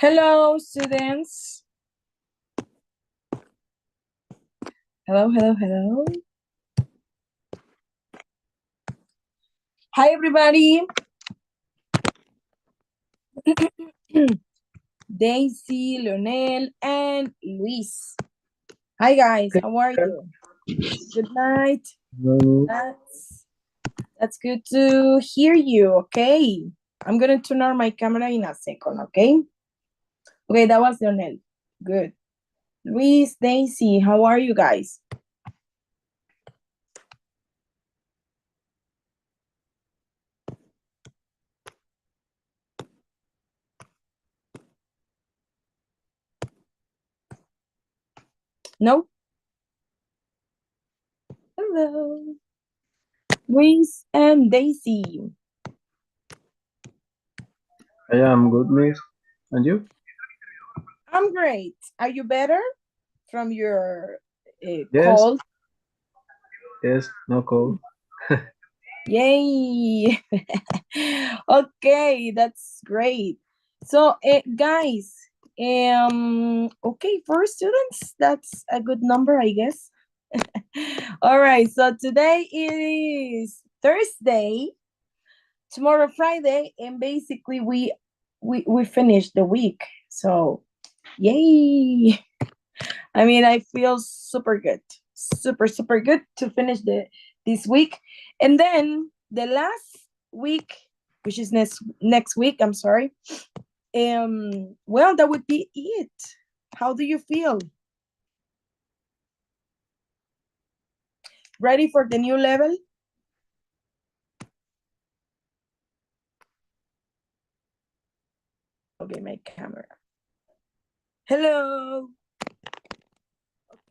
Hello, students. Hello, hello, hello. Hi, everybody. Daisy, Leonel, and Luis. Hi, guys. How are you? Good night. Hello. That's good to hear you, okay? I'm going to turn on my camera in a second, okay? Okay, that was Leonel. Good. Luis, Daisy, how are you guys? No? Hello. Luis and Daisy. I am good, miss. And you? I'm great. Are you better from your Yes, cold? yes, no cold. Yay! Okay, that's great. So, guys, okay, for students, that's a good number, I guess. All right, so today is Thursday, tomorrow Friday, and basically we finished the week. So, yay! I mean, I feel super good, super good to finish this week, and then the last week, which is next week. I'm sorry. Well, that would be it. How do you feel? Ready for the new level? Okay, my camera. Hello.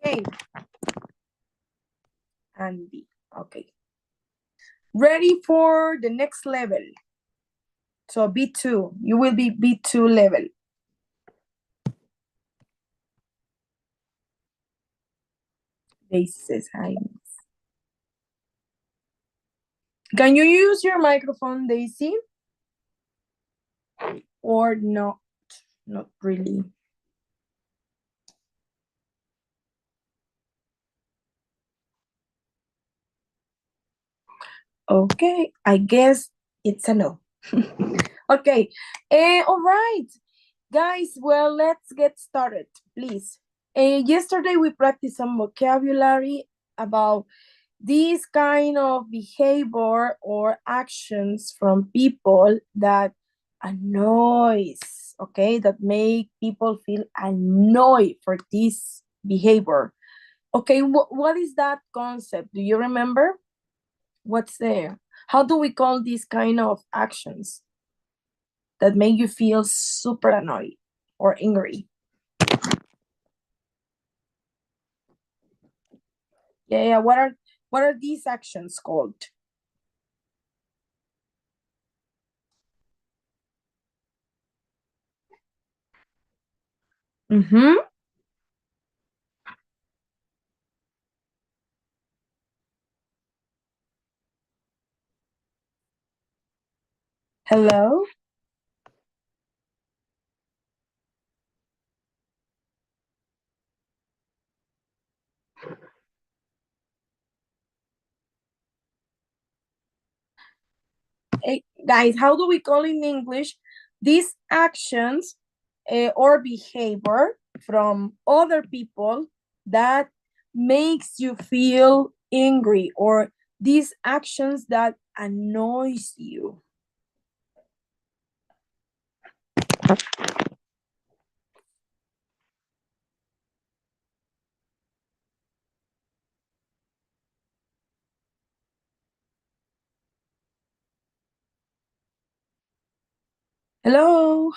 Okay. Andy. Okay. Ready for the next level. So B2. You will be B2 level. They says hi. Can you use your microphone, Daisy? Or not? Not really. Okay, I guess it's a no. Okay, all right. Guys, well, let's get started, please. Yesterday we practiced some vocabulary about this kind of behavior or actions from people that annoys, okay, that make people feel annoyed for this behavior. Okay, what is that concept? Do you remember? What's there? How do we call these kind of actions that make you feel super annoyed or angry? Yeah, what are these actions called? Mm-hmm. Hello? Hey, guys, how do we call in English these actions or behavior from other people that makes you feel angry, or these actions that annoys you? Hello?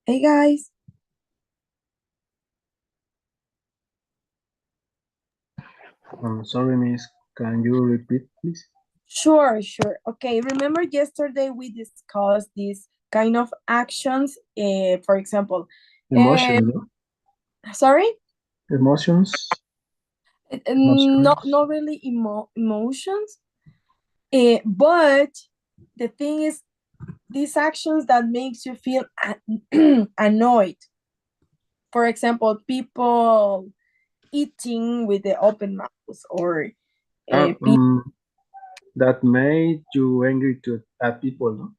Hey, guys. I'm sorry, miss. Can you repeat, please? Sure. Okay, remember yesterday we discussed these kind of actions, for example, Emotions, no? sorry? Emotions. Not really emotions, but the thing is, these actions that makes you feel annoyed. For example, people eating with the open mouth, or that made you angry at people,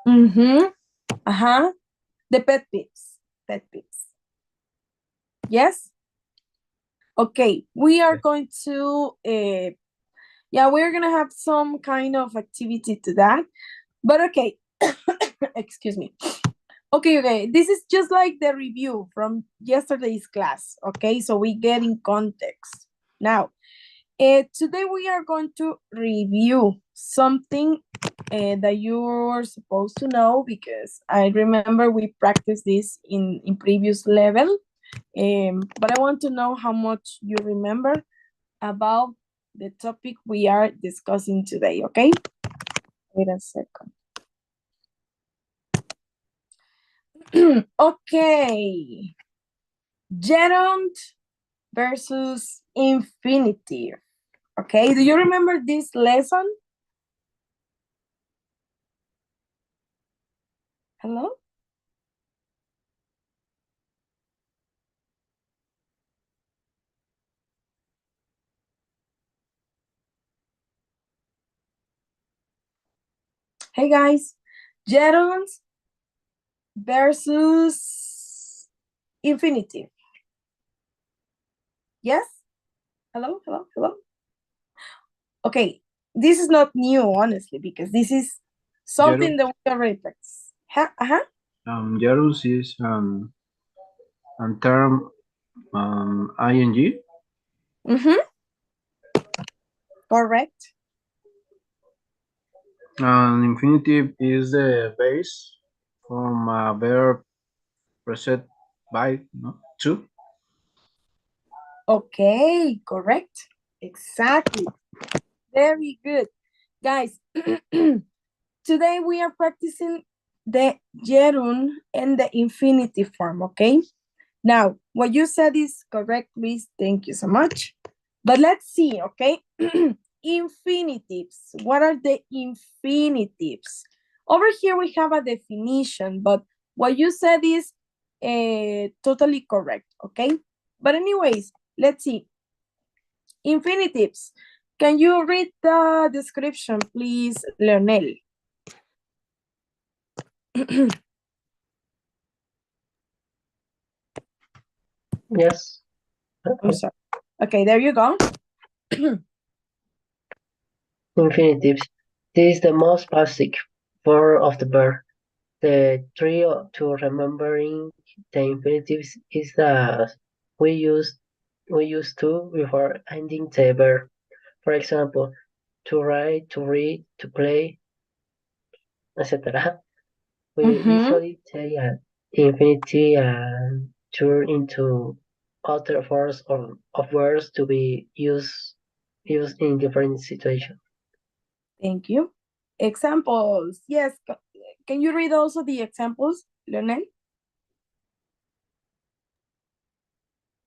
no? The pet peeves. Pet peeves. Yes? Okay, we are going to, we're going to have some kind of activity to that. But okay, excuse me. Okay, this is just like the review from yesterday's class. Okay, so we get in context. Now, today we are going to review something that you're supposed to know, because I remember we practiced this in previous level. But I want to know how much you remember about the topic we are discussing today, okay? Wait a second. Okay. Gerund versus infinitive. Okay, do you remember this lesson? Hello? Hey guys, gerunds versus infinitive. Yes? Hello, hello, hello? Okay, this is not new, honestly, because this is something that we already practice. Gerunds is a term ing. Correct. And infinitive is the base from a verb preceded by, no, to. Okay, correct. Exactly. Very good. Guys, today we are practicing the gerund and the infinitive form, okay? Now, what you said is correct, Luis. Thank you so much. But let's see, okay? Infinitives. What are the infinitives? Over here we have a definition, but what you said is totally correct, okay? But anyways, let's see. Infinitives. Can you read the description, please, Leonel? Yes. I'm sorry. Okay, there you go. Infinitives. This is the most basic form of the verb. The trick to remembering the infinitives is that we use to before ending the verb. For example, to write, to read, to play, etc. We usually take an infinity and turn into other forms of words to be used in different situations. Thank you. Examples. Yes. Can you read also the examples, Leonel?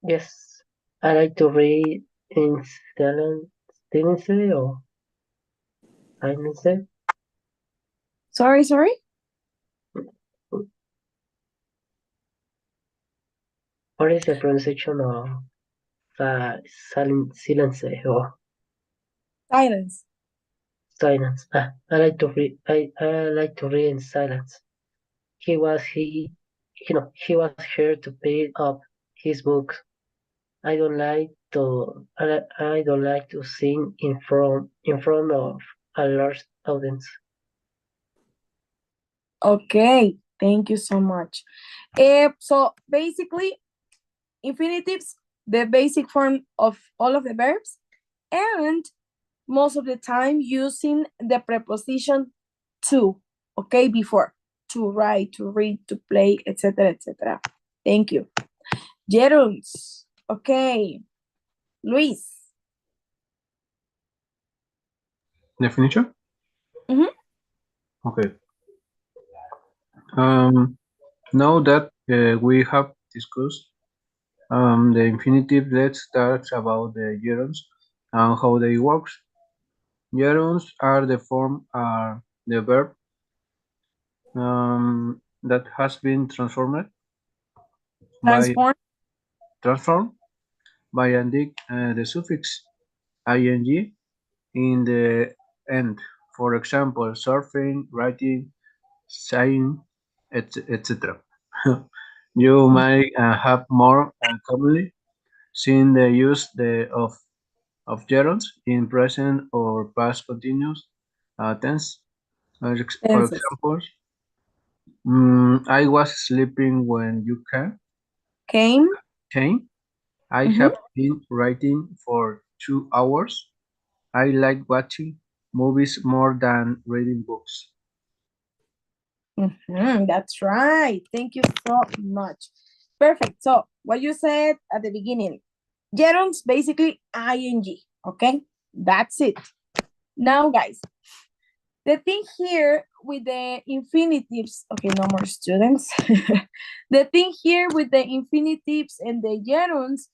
Yes, I like to read in silence or silence. Sorry, sorry? What is the pronunciation of silence or Silence. silence? I like to read. I like to read in silence. He was here to pick up his books. I don't like to sing in front of a large audience. Okay. Thank you so much. So basically, infinitives, the basic form of all of the verbs, and most of the time using the preposition to, okay, before, to write, to read, to play, etc., etc. Thank you. Gerunds. Okay. Luis. Definition? Okay. Now that we have discussed The infinitive, let's talk about the gerunds and how they work. Gerunds are the form are the verb that has been by Transform. transformed by adding the suffix ing in the end. For example, surfing, writing, saying, etc. You might have more commonly seen the use of gerunds in present or past continuous tense. For Tenses. example, I was sleeping when you Came. came. I Mhm. have been writing for 2 hours. I like watching movies more than reading books. That's right. Thank you so much. Perfect. So what you said at the beginning, gerunds basically ing. Okay, that's it. Now, guys, the thing here with the infinitives, okay, no more students. The thing here with the infinitives and the gerunds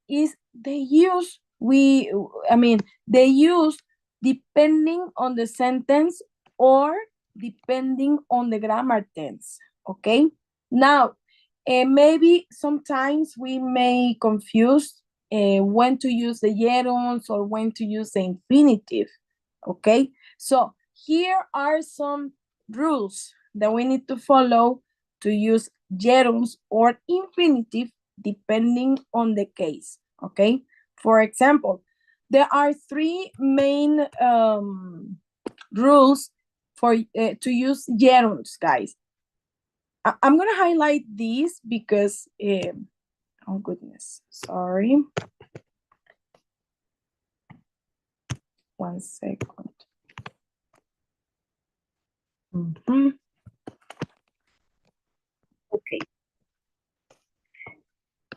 is they use depending on the sentence or depending on the grammar tense. Okay, now maybe sometimes we may confuse when to use the gerunds or when to use the infinitive. Okay, so here are some rules that we need to follow to use gerunds or infinitive depending on the case. Okay, for example, there are three main rules for to use gerunds, guys. I'm gonna highlight these because oh goodness, sorry, 1 second. Okay,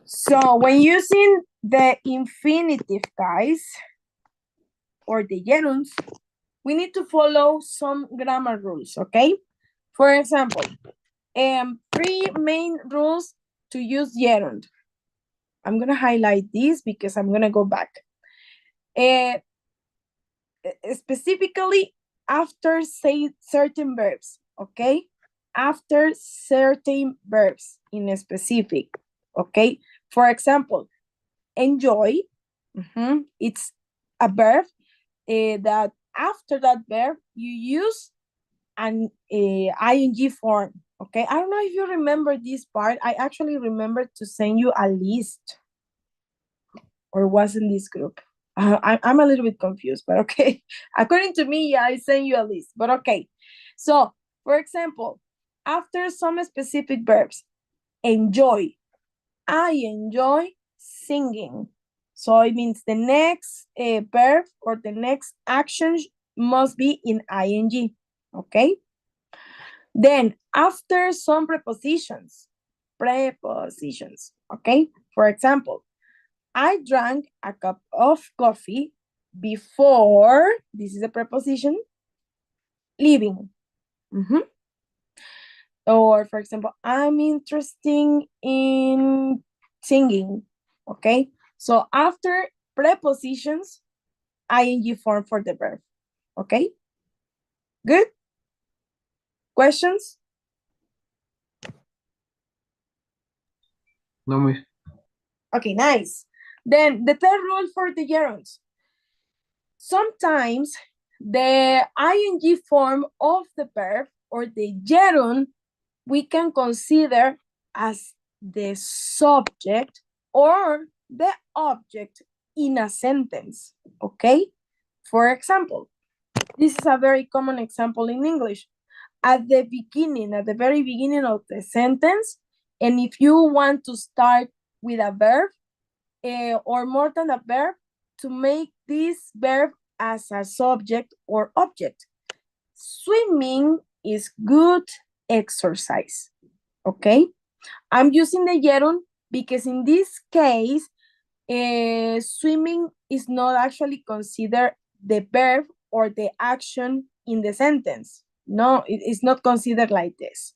so when using the infinitive, guys, or the gerunds, we need to follow some grammar rules. Okay, for example, three main rules to use gerund. I'm gonna highlight these because I'm gonna go back. Specifically after say certain verbs, okay? After certain verbs in a specific, okay? For example, enjoy, it's a verb that after that verb you use an ing form, okay? I don't know if you remember this part. I actually remember to send you a list, or was in this group. I'm a little bit confused, but okay. According to me, yeah, I sent you a list, but okay. So, for example, after some specific verbs, enjoy. I enjoy singing. So it means the next verb or the next action must be in ing, okay? Then after some prepositions, okay? For example, I drank a cup of coffee before, this is a preposition, leaving. Or for example, I'm interested in singing, okay? So after prepositions, ing form for the verb, okay? Good? Questions? No, miss. Okay, nice. Then the third rule for the gerunds. Sometimes the ing form of the verb or the gerund we can consider as the subject or the object in a sentence, okay? For example, this is a very common example in English. At the very beginning of the sentence, and if you want to start with a verb or more than a verb, to make this verb as a subject or object. Swimming is good exercise, okay? I'm using the gerund because in this case, swimming is not actually considered the verb or the action in the sentence. No, it's not considered like this.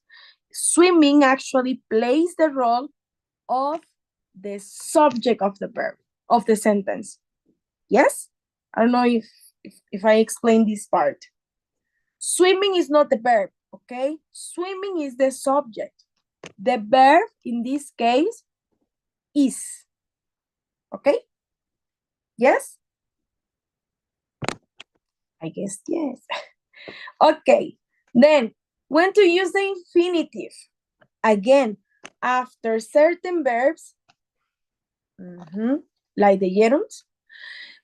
Swimming actually plays the role of the subject of the verb, of the sentence. Yes? I don't know if I explain this part. Swimming is not the verb, okay? Swimming is the subject. The verb in this case is. Okay? Yes? I guess yes. Okay. Then, when to use the infinitive? Again, after certain verbs, like the gerunds.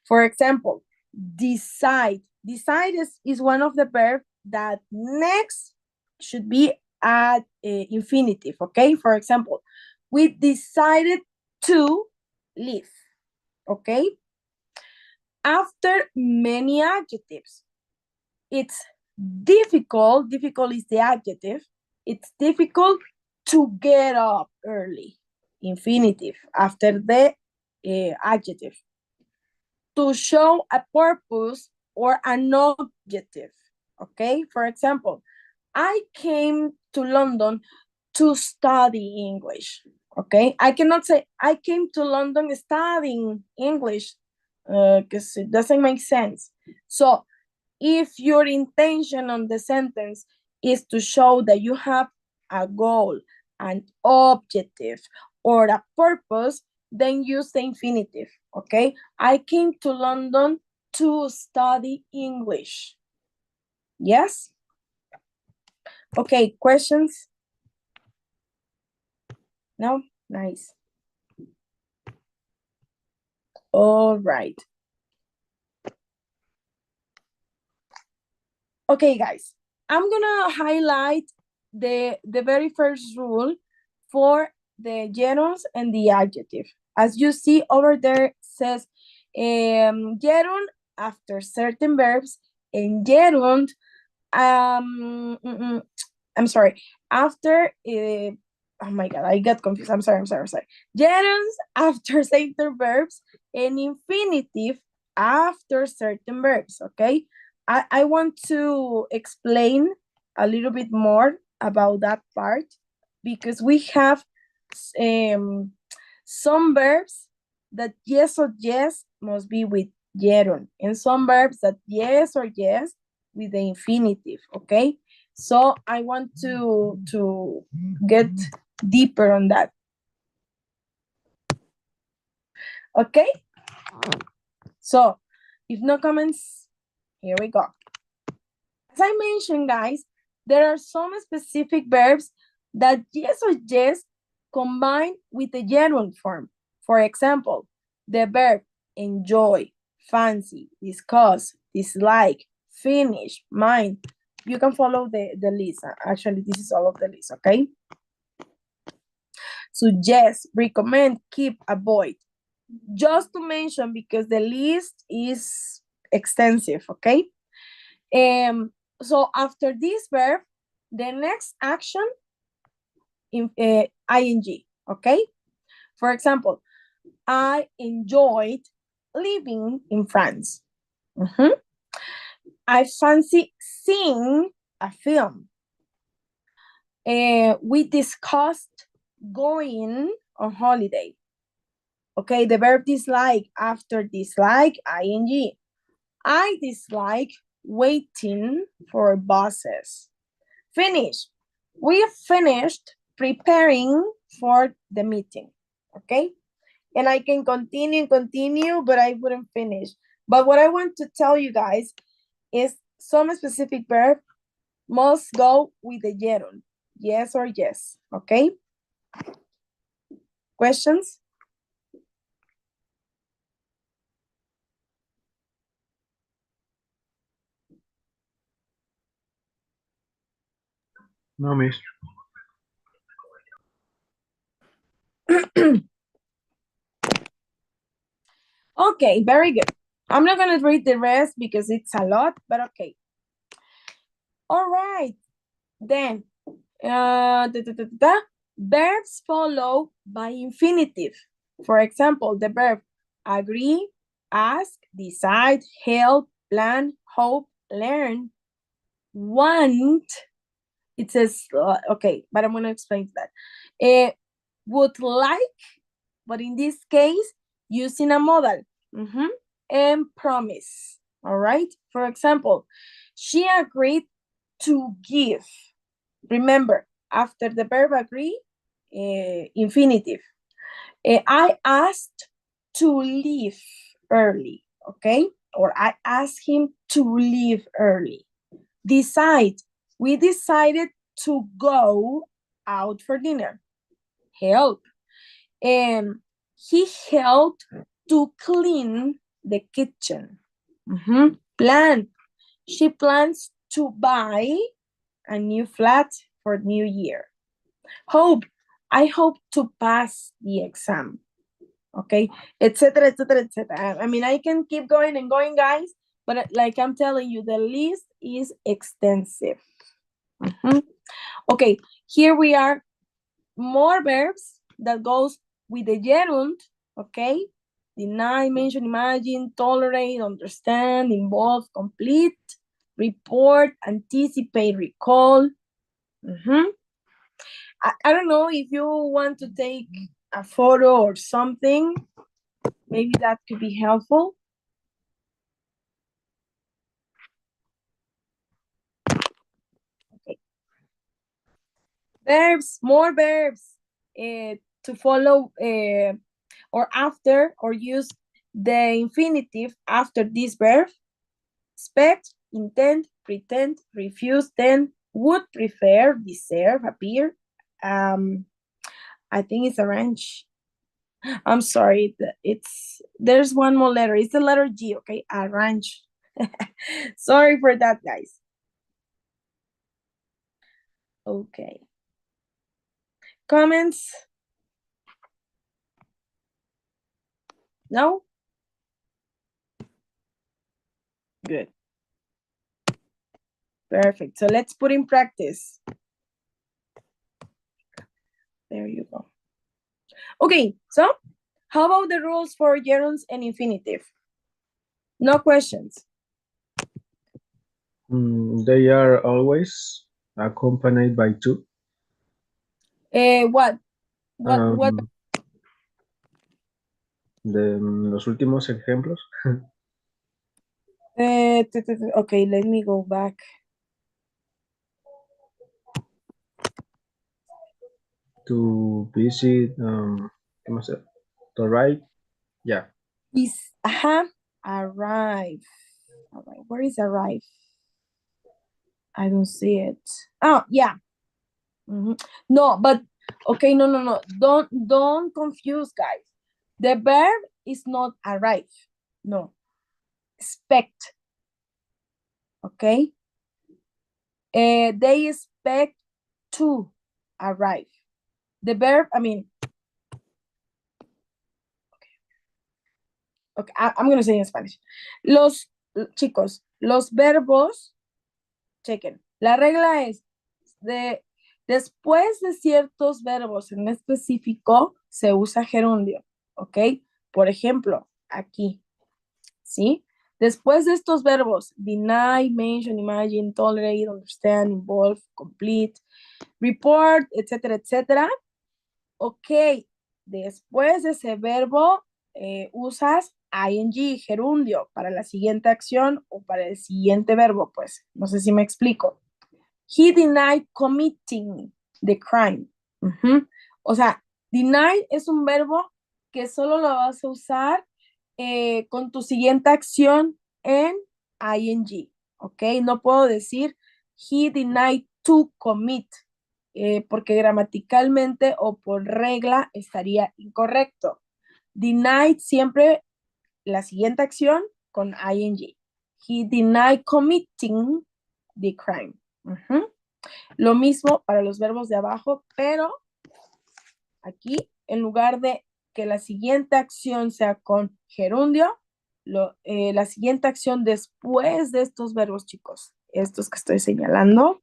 For example, decide. Decide is one of the verbs that next should be at infinitive, okay? For example, we decided to leave, okay? After many adjectives, it's difficult is the adjective, it's difficult to get up early, infinitive, after the adjective. To show a purpose or an objective, okay? For example, I came to London to study English, okay? I cannot say I came to London studying English because it doesn't make sense. So if your intention on the sentence is to show that you have a goal, an objective, or a purpose, then use the infinitive, okay? I came to London to study English. Yes? Okay, questions? No? Nice. All right. Okay, guys, I'm gonna highlight the very first rule for the gerunds and the adjective. As you see over there, it says gerund after certain verbs and gerund, I'm sorry, after, oh my God, I got confused. I'm sorry. Gerunds after certain verbs and infinitive after certain verbs, okay? I want to explain a little bit more about that part because we have some verbs that yes or yes must be with gerund, and some verbs that yes or yes with the infinitive, okay? So I want to get deeper on that. Okay? So if no comments, here we go. As I mentioned, guys, there are some specific verbs that yes or yes combine with the gerund form. For example, the verb enjoy, fancy, discuss, dislike, finish, mind. You can follow the list. Actually, this is all of the list, okay? Suggest, recommend, keep, avoid. Just to mention because the list is extensive, okay? So after this verb, the next action in ing, okay? For example, I enjoyed living in France. I fancy seeing a film. We discussed going on holiday. Okay, the verb dislike after dislike, ing. I dislike waiting for buses. Finish. We finished preparing for the meeting. Okay? And I can continue, but I wouldn't finish. But what I want to tell you guys is some specific verb must go with the gerund. Yes or yes. Okay? Questions? No, miss. Okay, very good. I'm not going to read the rest because it's a lot, but okay. All right. Then, verbs follow by infinitive. For example, the verb agree, ask, decide, help, plan, hope, learn, want. It says, okay, but I'm going to explain that. Would like, but in this case, using a modal. And promise, all right? For example, she agreed to give. Remember, after the verb agree, infinitive. I asked to leave early, okay? Or I asked him to leave early. Decide. We decided to go out for dinner. Help. He helped to clean the kitchen. Plan. She plans to buy a new flat for New Year. Hope. I hope to pass the exam. Okay, etc., etc., etc. I mean, I can keep going and going, guys, but like I'm telling you, the list is extensive. Okay, here we are. More verbs that goes with the gerund, okay? Deny, mention, imagine, tolerate, understand, involve, complete, report, anticipate, recall. I don't know if you want to take a photo or something. Maybe that could be helpful. Okay. Verbs, more verbs to follow or after, or use the infinitive after this verb. Expect, intend, pretend, refuse, tend, would, prefer, deserve, appear. I think it's arrange. I'm sorry, there's one more letter. It's the letter G, okay? Arrange. Sorry for that, guys. Okay. Comments? No? Good. Perfect. So let's put in practice. There you go. Okay, so how about the rules for gerunds and infinitive? No questions. They are always accompanied by to. What? Um, los últimos ejemplos. Okay, let me go back. To visit, ¿qué más? To write, yeah. Is arrive. All right, where is arrive? I don't see it. Oh, yeah. No, but okay, no. Don't confuse, guys. The verb is not arrive. No. Expect. Okay. They expect to arrive. The verb, I mean, okay, I'm going to say in Spanish. Chicos, los verbos, chequen. La regla es después de ciertos verbos en específico, se usa gerundio, ¿ok? Por ejemplo, aquí, ¿sí? Después de estos verbos, deny, mention, imagine, tolerate, understand, involve, complete, report, etcétera, etcétera. Ok, después de ese verbo, usas ing, gerundio, para la siguiente acción o para el siguiente verbo, pues, no sé si me explico. He denied committing the crime. O sea, deny es un verbo que solo lo vas a usar con tu siguiente acción en ing, ¿ok? No puedo decir he denied to commit, porque gramaticalmente o por regla estaría incorrecto. Denied siempre la siguiente acción con ing. He denied committing the crime. Lo mismo para los verbos de abajo, pero aquí, en lugar de que la siguiente acción sea con gerundio, la siguiente acción después de estos verbos, chicos, estos que estoy señalando,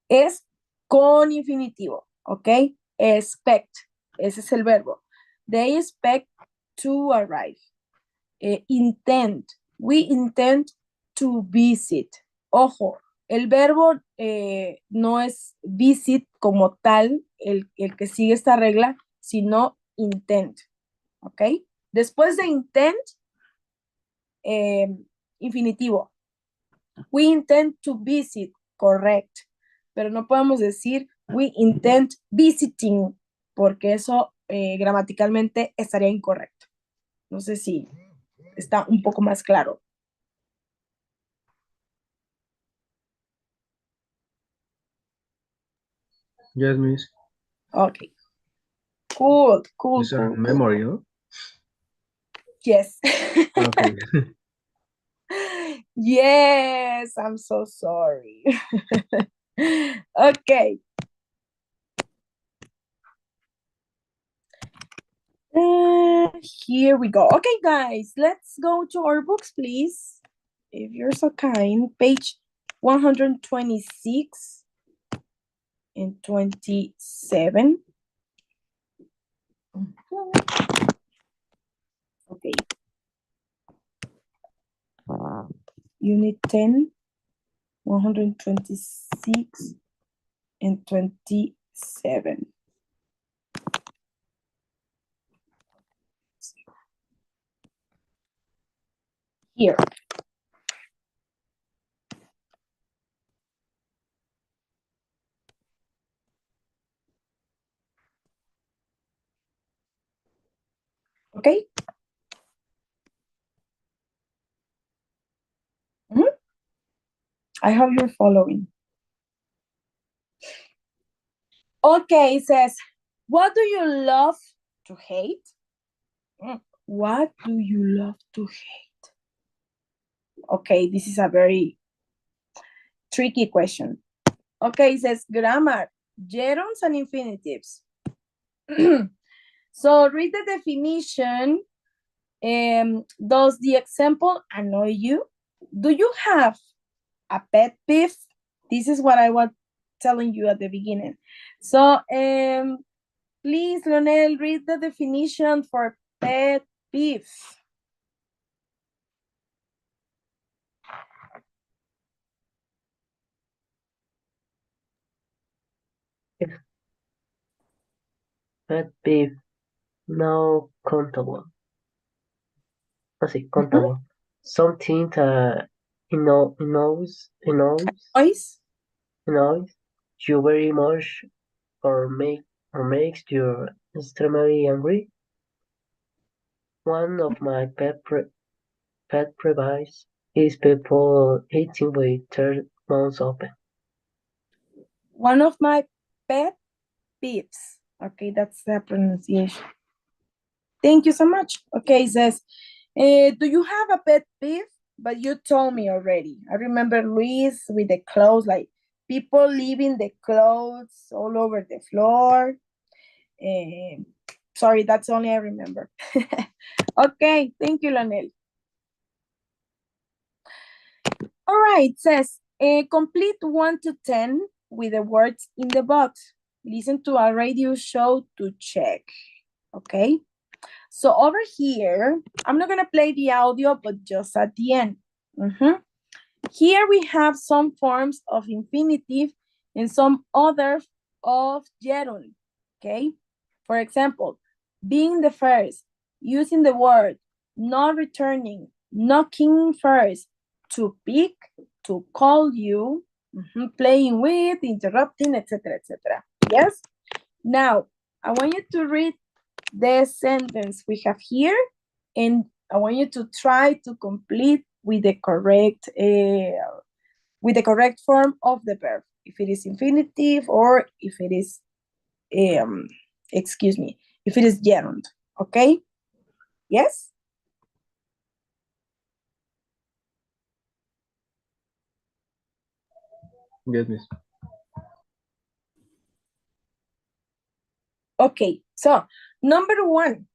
es con infinitivo, ¿ok? Expect, ese es el verbo. They expect to arrive. Intend, we intend to visit. Ojo, El verbo no es visit como tal, el que sigue esta regla, sino intent. ¿Ok? Después de intent, infinitivo. We intend to visit, correct. Pero no podemos decir we intend visiting, porque eso gramaticalmente estaría incorrecto. No sé si está un poco más claro. Yes, miss. Okay. Cool. It's a memory, no? Yes. Okay. Yes, I'm so sorry. Okay. Here we go. Okay, guys, let's go to our books, please. If you're so kind, page 126 and 27. Okay. Unit 10, 126 and 27. Here. Okay. I hope you're following. Okay, it says, what do you love to hate? What do you love to hate? Okay, this is a very tricky question. Okay, it says grammar, gerunds and infinitives. So read the definition. Does the example annoy you? Do you have a pet peeve? This is what I was telling you at the beginning. So please, Lionel, read the definition for pet peeve. Pet peeve, no countable. Así, countable. Something that annoys Noise? you very much or makes you extremely angry. One of my pet peeves is people eating with their mouths open. One of my pet peeves. Okay, that's the pronunciation. Thank you so much. Okay, it says, do you have a pet peeve? But you told me already. I remember Luis with the clothes, like people leaving the clothes all over the floor. Sorry, that's only I remember. Okay, thank you, Lanel. All right, it says, complete 1 to 10 with the words in the box. Listen to a radio show to check, okay? So over here, I'm not gonna play the audio, but just at the end. Here we have some forms of infinitive and some others of gerund, okay? For example, being the first, using the word, not returning, knocking first, to pick, to call you, playing with, interrupting, etc., etc. Yes? Now, I want you to read the sentence we have here, and I want you to try to complete with the correct form of the verb. If it is infinitive or if it is, if it is gerund. Okay? Yes? Yes, miss. Okay, so number 1.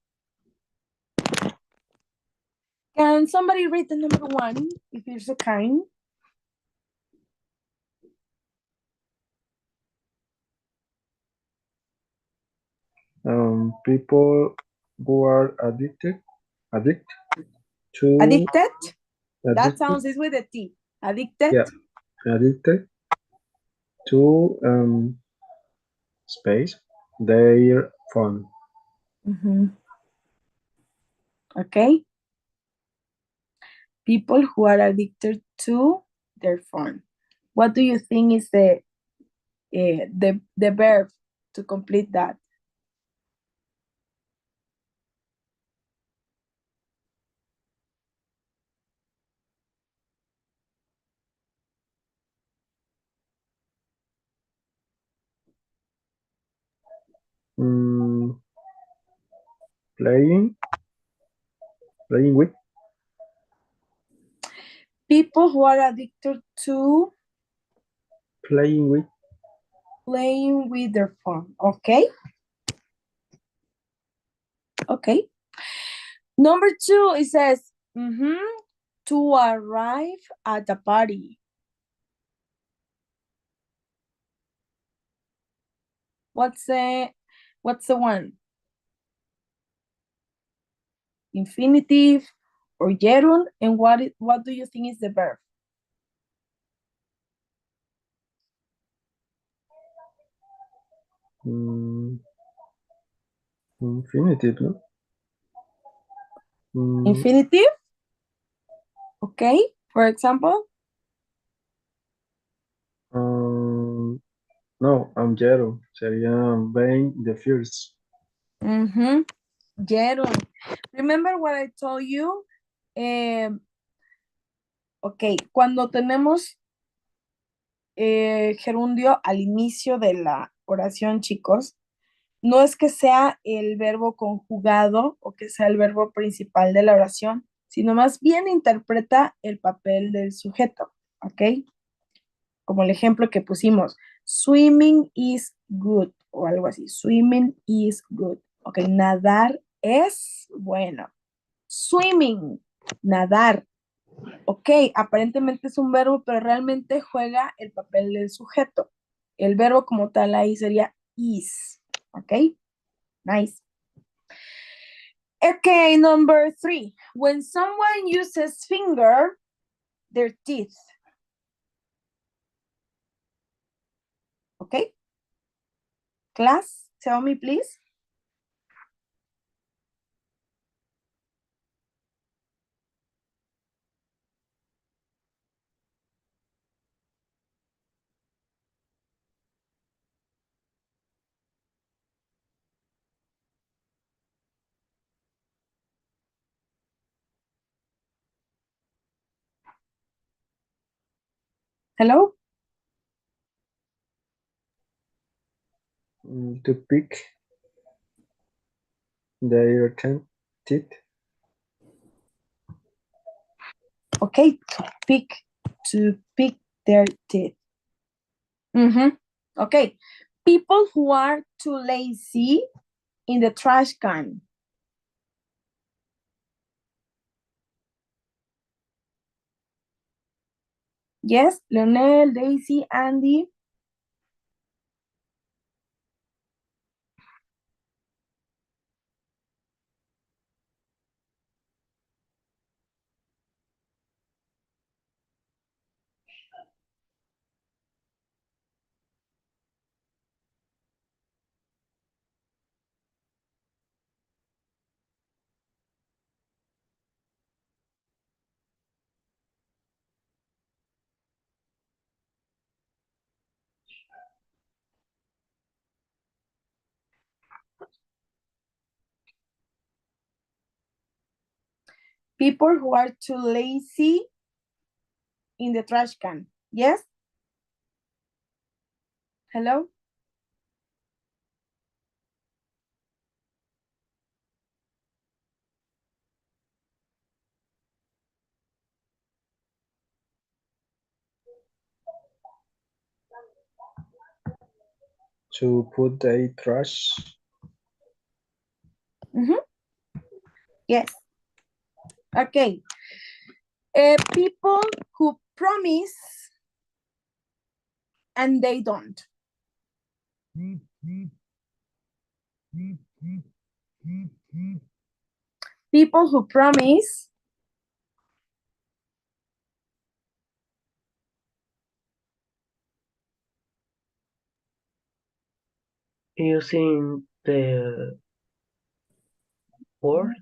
Can somebody read the number 1, if you're so kind? People who are addicted to Addicted? That addicted, sounds is with a T. Addicted? yeah, addicted to space their phone. Okay. People who are addicted to their phone. What do you think is the verb to complete that? Mm, playing, playing with, People who are addicted to playing with. playing with their phone. Okay. Okay. Number 2, it says, to arrive at the party. What's the one? Infinitive or gerund? And what do you think is the verb? Infinitive, no? Infinitive? Okay. For example? No, I'm Jero. Sería being the first. Gerund. Remember what I told you? Ok, cuando tenemos gerundio al inicio de la oración, chicos, no es que sea el verbo conjugado o que sea el verbo principal de la oración, sino más bien interpreta el papel del sujeto, ¿ok? Como el ejemplo que pusimos, swimming is good, o algo así, swimming is good, ¿ok? Nadar es bueno. Swimming, nadar. Ok, aparentemente es un verbo, pero realmente juega el papel del sujeto. El verbo como tal ahí sería is. Ok, nice. Okay, number 3. When someone uses finger, their teeth. Okay. Class, tell me please. Hello? To pick their teeth. Okay, to pick their teeth. Okay, people who are too lazy in the trash can. Yes, Leonel, Daisy, Andy. People who are too lazy in the trash can. Yes? Hello? To put the trash. Yes. Okay. People who promise and they don't. People who promise using the word.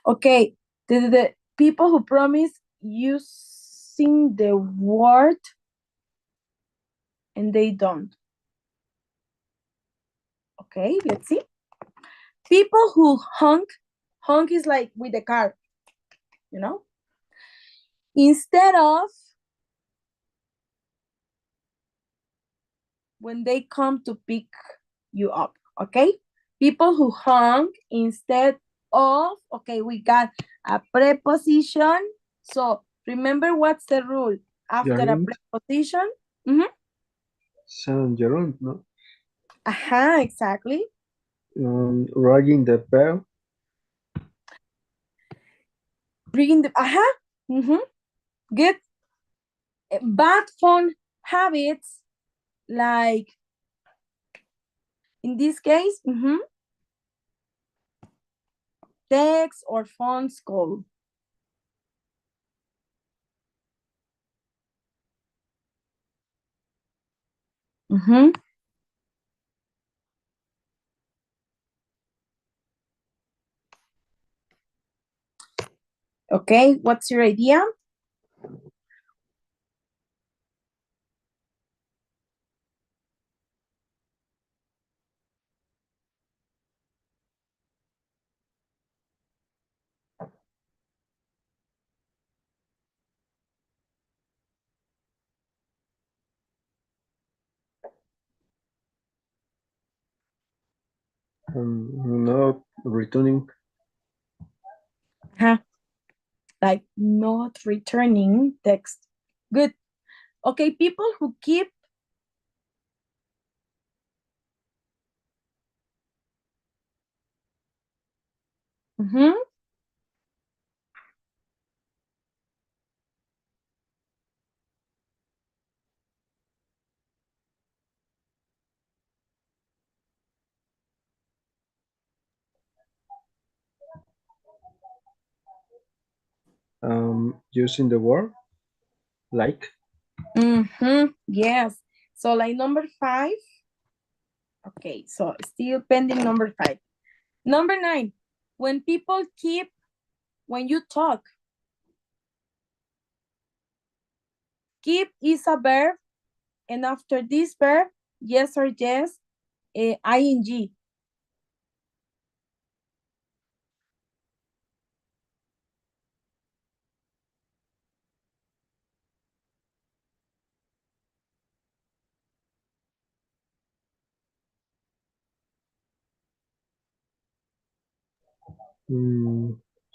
Okay, the people who promise using the word and they don't. Okay, let's see. People who honk is like with the car, you know? Instead of when they come to pick you up, okay? People who honk instead of, okay, we got a preposition. So remember what's the rule? After a Gerunds? preposition? Sound gerund, no? Exactly. Riding the bell? Bringing the, good. Bad phone habits, like in this case, text or phone call. Okay, what's your idea? Not returning. Like not returning text. Good. Okay, people who keep Using the word like. Yes. So like number 5. Okay, so still pending number 5. Number 9, when people keep, when you talk, keep is a verb, and after this verb, yes or yes, ing.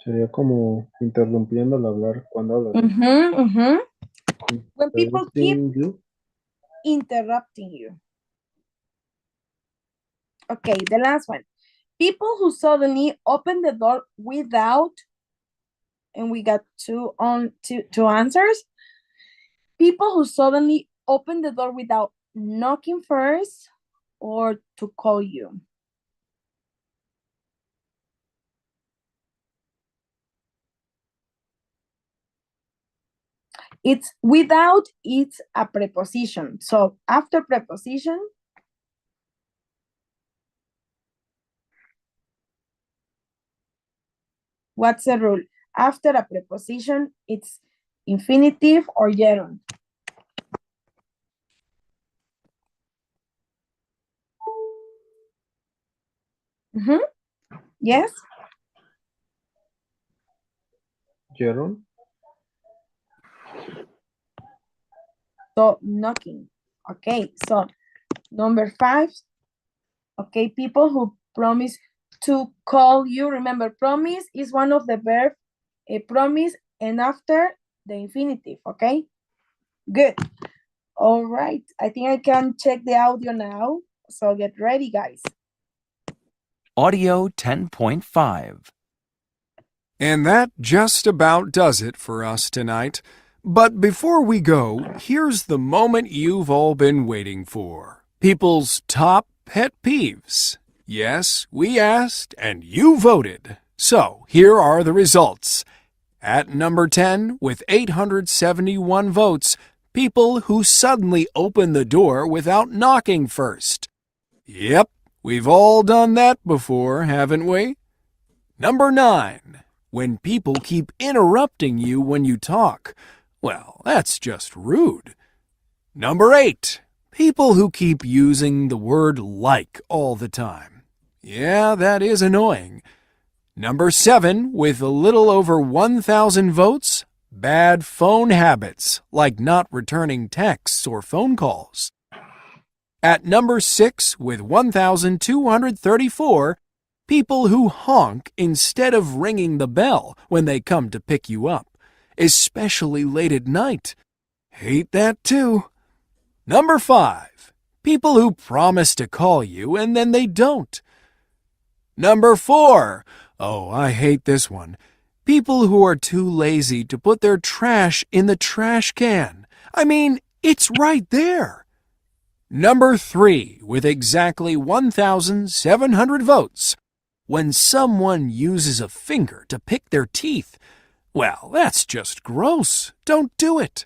Sería como interrumpiendo al hablar cuando hablas, ¿no? When people keep Interrupting you. interrupting you. Okay, the last one. People who suddenly open the door without, and we got two answers. People who suddenly open the door without knocking first or to call you. It's without, it's a preposition. So after preposition, what's the rule? After a preposition, it's infinitive or gerund. Yes? Gerund. So knocking. Okay, so number 5. Okay, people who promise to call you. Remember, promise is one of the verb, a promise, and after the infinitive, okay? Good. All right, I think I can check the audio now. So get ready, guys. Audio 10.5. And that just about does it for us tonight. But before we go, here's the moment you've all been waiting for. People's top pet peeves. Yes, we asked and you voted. So here are the results. At number 10, with 871 votes, people who suddenly open the door without knocking first. Yep, we've all done that before, haven't we? Number 9, when people keep interrupting you when you talk. Well, that's just rude. Number 8, people who keep using the word like all the time. Yeah, that is annoying. Number 7, with a little over 1,000 votes, bad phone habits, like not returning texts or phone calls. At number 6, with 1,234, people who honk instead of ringing the bell when they come to pick you up, especially late at night. Hate that too. Number 5, people who promise to call you and then they don't. Number 4, oh, I hate this one. People who are too lazy to put their trash in the trash can. I mean, it's right there. Number 3, with exactly 1,700 votes, when someone uses a finger to pick their teeth. Well, that's just gross. Don't do it.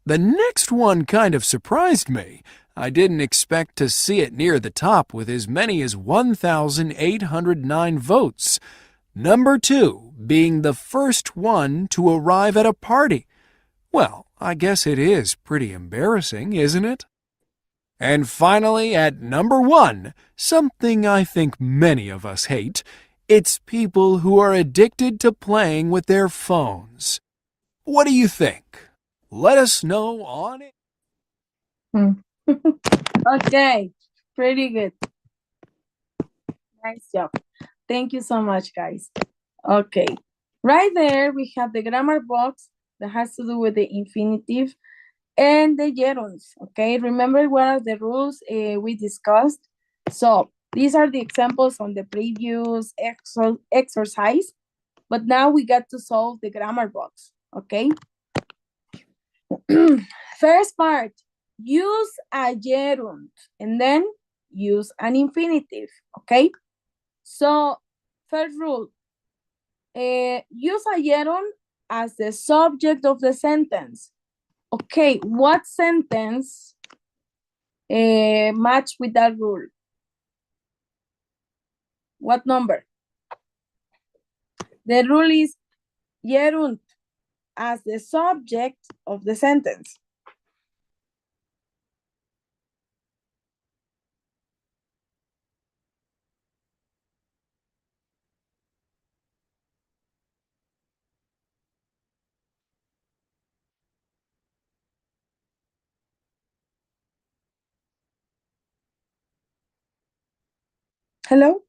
The next one kind of surprised me. I didn't expect to see it near the top with as many as 1,809 votes. Number 2, being the first one to arrive at a party. Well, I guess it is pretty embarrassing, isn't it? And finally, at number 1, something I think many of us hate. It's people who are addicted to playing with their phones. What do you think? Let us know on it. Okay, pretty good. Nice job. Thank you so much, guys. Okay, right there we have the grammar box that has to do with the infinitive and the gerunds. Okay, remember what are the rules we discussed? So these are the examples on the previous exercise, but now we got to solve the grammar box. Okay. First part, use a gerund and then use an infinitive. Okay. So first rule, use a gerund as the subject of the sentence. Okay, what sentence match with that rule? What number? The rule is gerund as the subject of the sentence. Hello?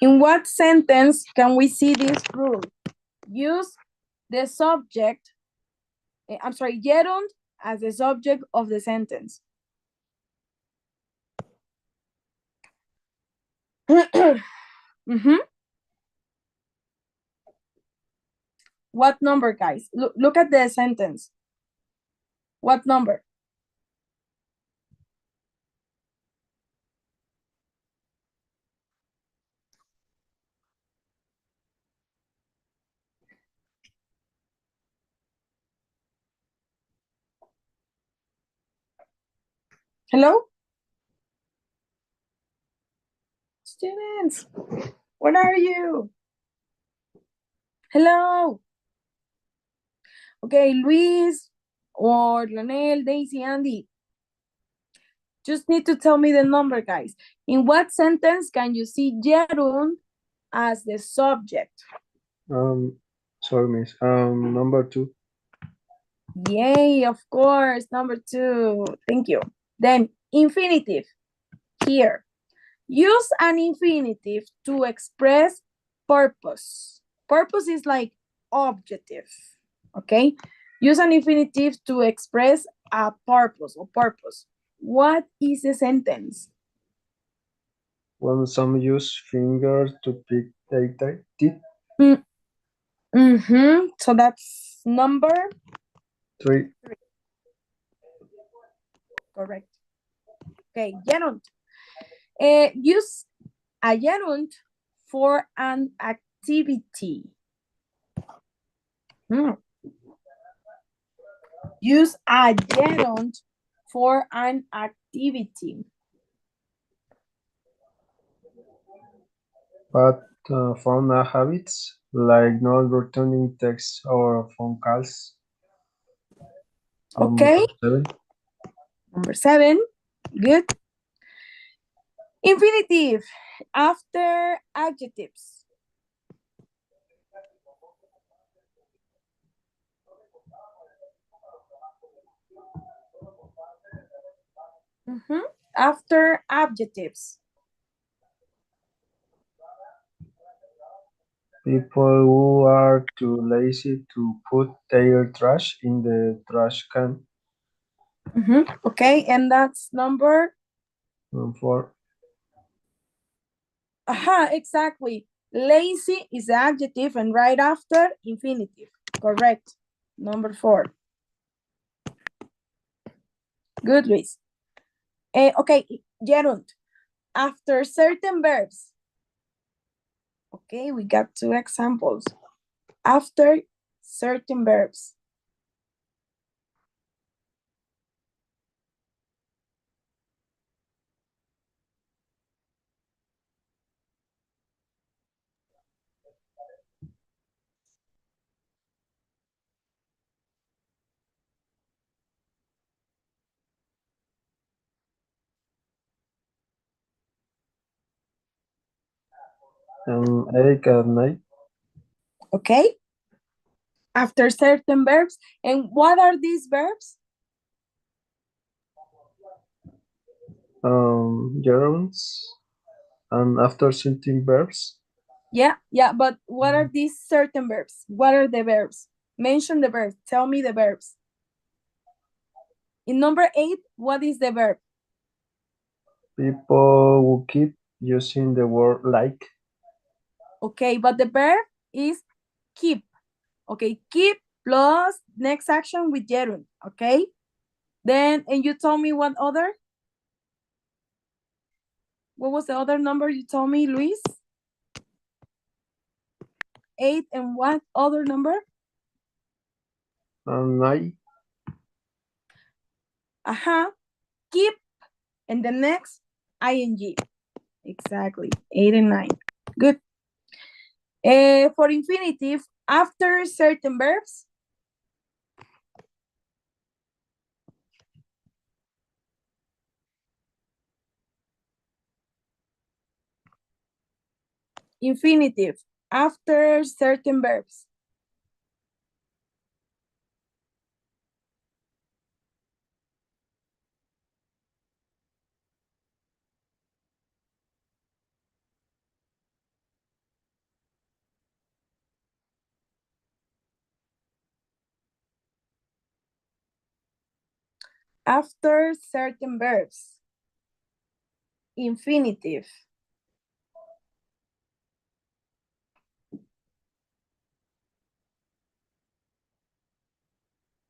In what sentence can we see this rule? Use the subject, gerund as the subject of the sentence. What number, guys? Look at the sentence. What number? Hello? Students, where are you? Hello? Okay, Luis or Lionel, Daisy, Andy. Just need to tell me the number, guys. In what sentence can you see gerund as the subject? Sorry, miss. Number 2. Yay, of course, number 2. Thank you. Then infinitive, here. Use an infinitive to express purpose. Purpose is like objective, okay? Use an infinitive to express a purpose or purpose. What is the sentence? When some use fingers to pick their teeth. So that's number 3. correct. Okay, gerund. Use a gerund for an activity. Use a gerund for an activity. But phone habits, like not returning texts or phone calls. Okay. Number 7. Good. Infinitive after adjectives. After adjectives. People who are too lazy to put their trash in the trash can. Okay, and that's number 4. Exactly. Lazy is the adjective and right after infinitive. Correct. Number 4. Good, Luis. Okay, gerund. After certain verbs. Okay, we got 2 examples. After certain verbs. Eric at night. Okay. After certain verbs. And what are these verbs? Gerunds. And after certain verbs. Yeah, but what are these certain verbs? What are the verbs? Mention the verbs. Tell me the verbs. In number 8, what is the verb? People who keep using the word like. Okay, but the verb is keep. Okay, keep plus next action with gerund. Okay, then, and you told me what other? What was the other number you told me, Luis? 8 and what other number? 9. Keep and the next ing. Exactly, 8 and 9. Good. For infinitive, after certain verbs. Infinitive, after certain verbs. After certain verbs. Infinitive.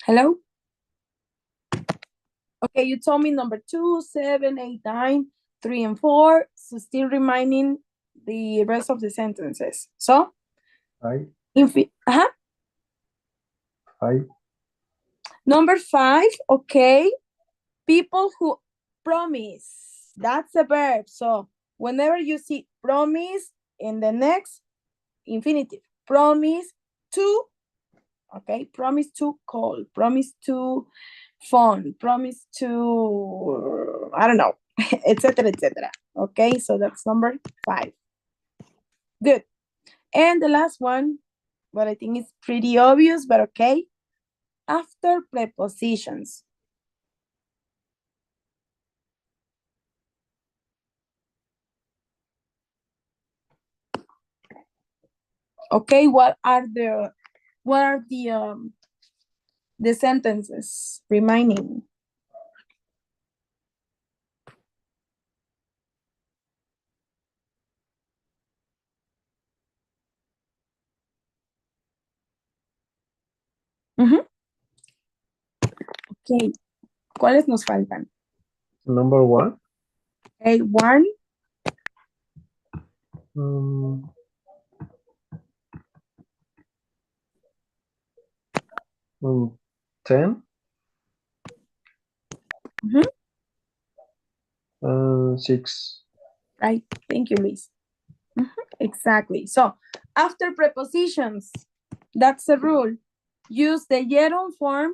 Hello? Okay, you told me number 2, 7, 8, 9, 3, and 4. So still reminding the rest of the sentences. So? 5. 5. Number 5, okay. People who promise. That's a verb. So whenever you see promise in the next infinitive, promise to, okay, promise to call, promise to phone, promise to, I don't know, etc., etc. Okay, so that's number 5. Good. And the last one, what I think is pretty obvious, but okay. After prepositions. Okay, what are the sentences remaining? Ok, ¿cuáles nos faltan? Number 1. Okay, 1. 10. Mhm. 6. Right. Thank you, Luis. Exactly. So after prepositions, that's the rule. Use the gerund form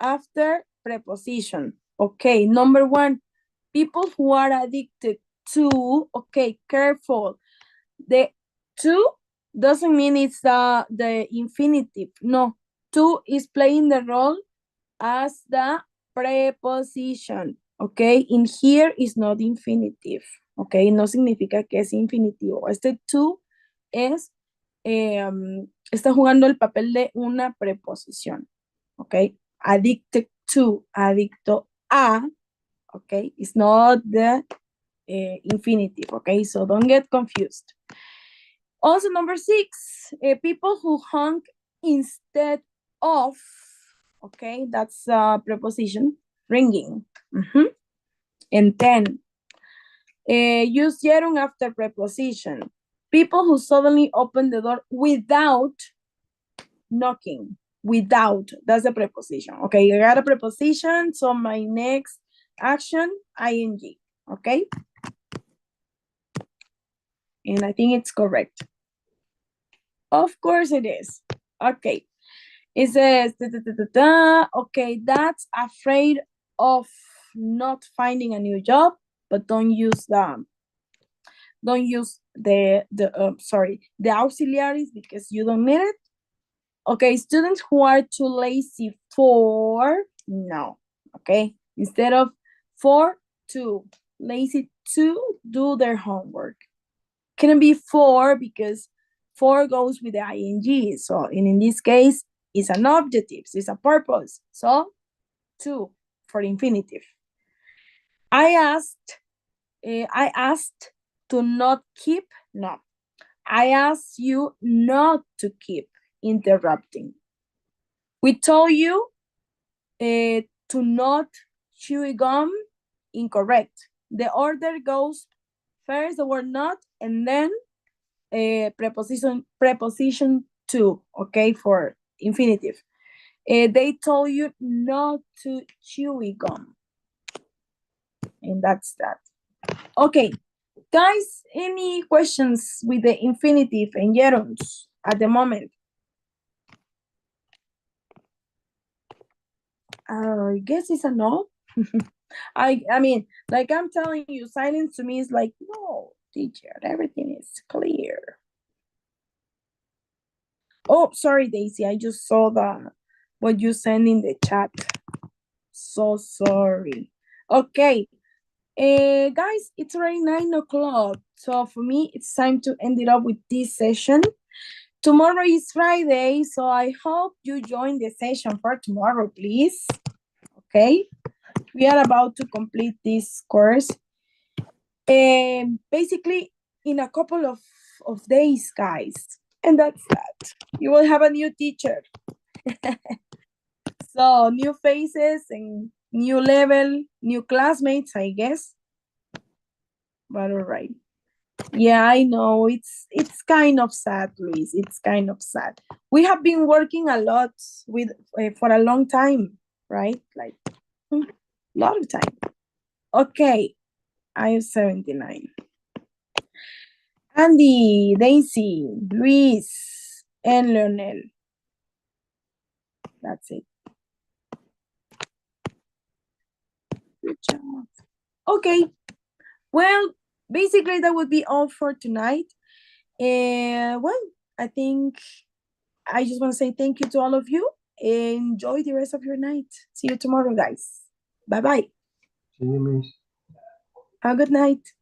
after preposition. Okay, number 1, people who are addicted to, okay, careful. The to doesn't mean it's the infinitive. No, to is playing the role as the preposition. Okay, in here is not infinitive. Okay, no significa que es infinitivo. Este to es, está jugando el papel de una preposición. Okay, addicted to, adicto a, okay, it's not the infinitive. Okay, so don't get confused. Also, number 6, people who honk instead of, okay, that's a preposition, ringing. And 10, use gerund after preposition. People who suddenly open the door without knocking. Without, that's a preposition. Okay, I got a preposition, so my next action, ing. Okay? And I think it's correct. Of course it is. Okay. It says, okay, that's afraid of not finding a new job, but don't use the auxiliaries because you don't need it. Okay, students who are too lazy for, no, okay, instead of for, to, lazy to do their homework. Couldn't be for because for goes with the ing, so in this case, it's an objective, it's a purpose, so to for infinitive. I asked to not keep, no. I asked you not to keep interrupting. We told you to not chew gum, incorrect. The order goes first the word not, and then preposition to, okay, for infinitive. They told you not to chew gum. And that's that. Okay, guys, any questions with the infinitive and gerunds at the moment? I guess it's a no. I mean, like I'm telling you, silence to me is like, no, teacher, everything is clear. Oh, sorry, Daisy, I just saw what you sent in the chat. So sorry. Okay, guys, it's already 9 o'clock. So for me, it's time to end it up with this session. Tomorrow is Friday, so I hope you join the session for tomorrow, please. Okay, we are about to complete this course. Basically, in a couple of days, guys. And that's that. You will have a new teacher. So, new faces and new level, new classmates, I guess. But all right. Yeah, I know. It's kind of sad, Luis. It's kind of sad. We have been working a lot with for a long time, right? Like a lot of time. Okay, IO79. Andy, Daisy, Luis, and Leonel. That's it. Good job. Okay. Well, basically that would be all for tonight. Well, I think I just want to say thank you to all of you. Enjoy the rest of your night. See you tomorrow, guys. Bye-bye. See you, miss. Have a good night.